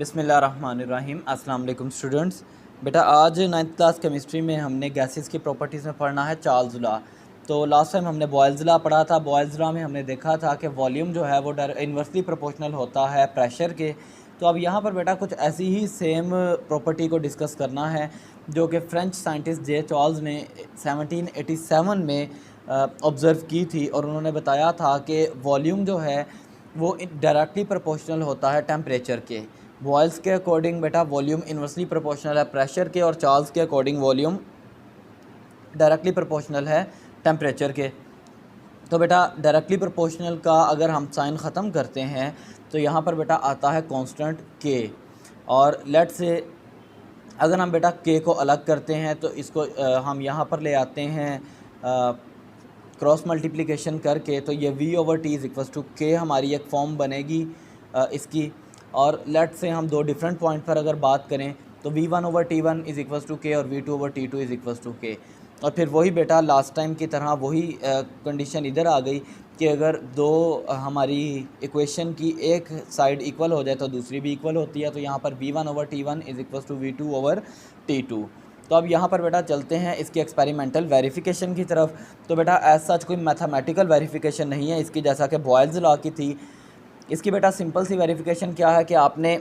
बिस्मिल्लाहिर्रहमानिर्रहीम। अस्सलाम वालेकुम स्टूडेंट्स। बेटा आज 9th क्लास केमिस्ट्री में हमने गैसेस की प्रॉपर्टीज़ में पढ़ना है चार्ल्स लॉ। तो लास्ट टाइम हमने बॉयल्स लॉ पढ़ा था। बॉयल्स लॉ में हमने देखा था कि वॉल्यूम जो है वो इन्वर्सली प्रोपोर्शनल होता है प्रेशर के। तो अब यहाँ पर बेटा कुछ ऐसी ही सेम प्रॉपर्टी को डिस्कस करना है जो कि फ्रेंच साइंटिस्ट जे चार्ल्स ने 1787 में ऑब्ज़र्व की थी, और उन्होंने बताया था कि वॉल्यूम जो है वो डायरेक्टली प्रोपोर्शनल होता है टेम्परेचर के। बॉयल्स के अकॉर्डिंग बेटा वॉल्यूम इन्वर्सली प्रोपोर्शनल है प्रेशर के, और चार्ल्स के अकॉर्डिंग वॉल्यूम डायरेक्टली प्रोपोर्शनल है टेम्परेचर के। तो बेटा डायरेक्टली प्रोपोर्शनल का अगर हम साइन ख़त्म करते हैं तो यहाँ पर बेटा आता है कांस्टेंट के, और लेट से अगर हम बेटा के को अलग करते हैं तो इसको हम यहाँ पर ले आते हैं क्रॉस मल्टीप्लिकेशन करके, तो ये v/t इज़ इक्वल्स टू के हमारी एक फॉर्म बनेगी इसकी। और लेट से हम दो डिफरेंट पॉइंट पर अगर बात करें तो v1/t1 इज़ इक्वल्स टू के और v2/t2 इज़ इक्वल्स टू के। और फिर वही बेटा लास्ट टाइम की तरह वही कंडीशन इधर आ गई कि अगर दो हमारी इक्वेशन की एक साइड इक्वल हो जाए तो दूसरी भी इक्वल होती है। तो यहाँ पर v1/t1 is equals to v2/t2। तो अब यहाँ पर बेटा चलते हैं इसकी एक्सपेरिमेंटल वेरिफिकेशन की तरफ। तो बेटा एज सच कोई मैथमेटिकल वेरिफिकेशन नहीं है इसकी, जैसा कि बॉयल्स लॉ की थी। इसकी बेटा सिंपल सी वेरिफिकेशन क्या है कि आपने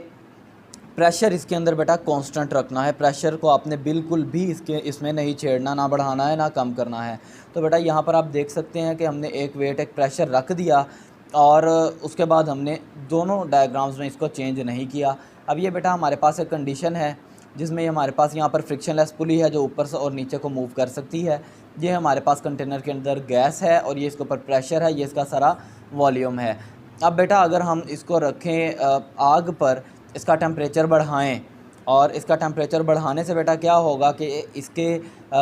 प्रेशर इसके अंदर बेटा कांस्टेंट रखना है। प्रेशर को आपने बिल्कुल भी इसमें नहीं छेड़ना, ना बढ़ाना है ना कम करना है। तो बेटा यहाँ पर आप देख सकते हैं कि हमने एक वेट एक प्रेशर रख दिया और उसके बाद हमने दोनों डायग्राम्स में इसको चेंज नहीं किया। अब ये बेटा हमारे पास एक कंडीशन है जिसमें हमारे पास यहाँ पर फ्रिक्शनलेस पुली है जो ऊपर से और नीचे को मूव कर सकती है। ये हमारे पास कंटेनर के अंदर गैस है और ये इसके ऊपर प्रेशर है, ये इसका सारा वॉल्यूम है। अब बेटा अगर हम इसको रखें आग पर, इसका टेम्परेचर बढ़ाएं, और इसका टेम्परेचर बढ़ाने से बेटा क्या होगा कि इसके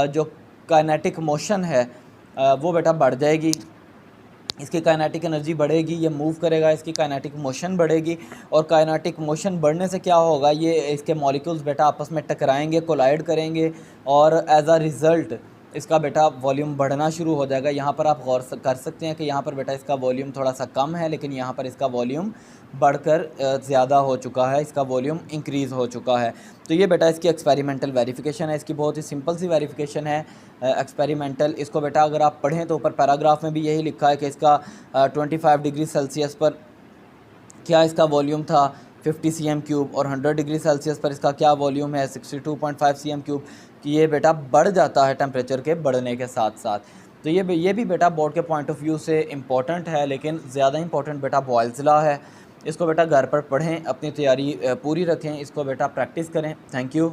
जो काइनेटिक मोशन है वो बेटा बढ़ जाएगी। इसकी काइनेटिक एनर्जी बढ़ेगी, ये मूव करेगा, इसकी काइनेटिक मोशन बढ़ेगी, और काइनेटिक मोशन बढ़ने से क्या होगा, ये इसके मॉलिक्यूल्स बेटा आपस में टकराएंगे, कोलाइड करेंगे, और एज अ रिज़ल्ट इसका बेटा वॉल्यूम बढ़ना शुरू हो जाएगा। यहाँ पर आप गौर कर सकते हैं कि यहाँ पर बेटा इसका वॉल्यूम थोड़ा सा कम है, लेकिन यहाँ पर इसका वॉल्यूम बढ़कर ज़्यादा हो चुका है, इसका वॉल्यूम इंक्रीज़ हो चुका है। तो ये बेटा इसकी एक्सपेरिमेंटल वेरिफिकेशन है। इसकी बहुत ही सिंपल सी वेरिफिकेशन है एक्सपेरिमेंटल। इसको बेटा अगर आप पढ़ें तो ऊपर पैराग्राफ में भी यही लिखा है कि इसका 25 डिग्री सेल्सियस पर क्या इसका वॉल्यूम था 50 cm3, और 100 डिग्री सेल्सियस पर इसका क्या वॉल्यूम है 62.5 cm3। कि ये बेटा बढ़ जाता है टेम्परेचर के बढ़ने के साथ साथ। तो ये भी बेटा बोर्ड के पॉइंट ऑफ व्यू से इम्पॉर्टेंट है, लेकिन ज़्यादा इम्पॉर्टेंट बेटा बॉयल्स लॉ है। इसको बेटा घर पर पढ़ें, अपनी तैयारी पूरी रखें, इसको बेटा प्रैक्टिस करें। Thank you.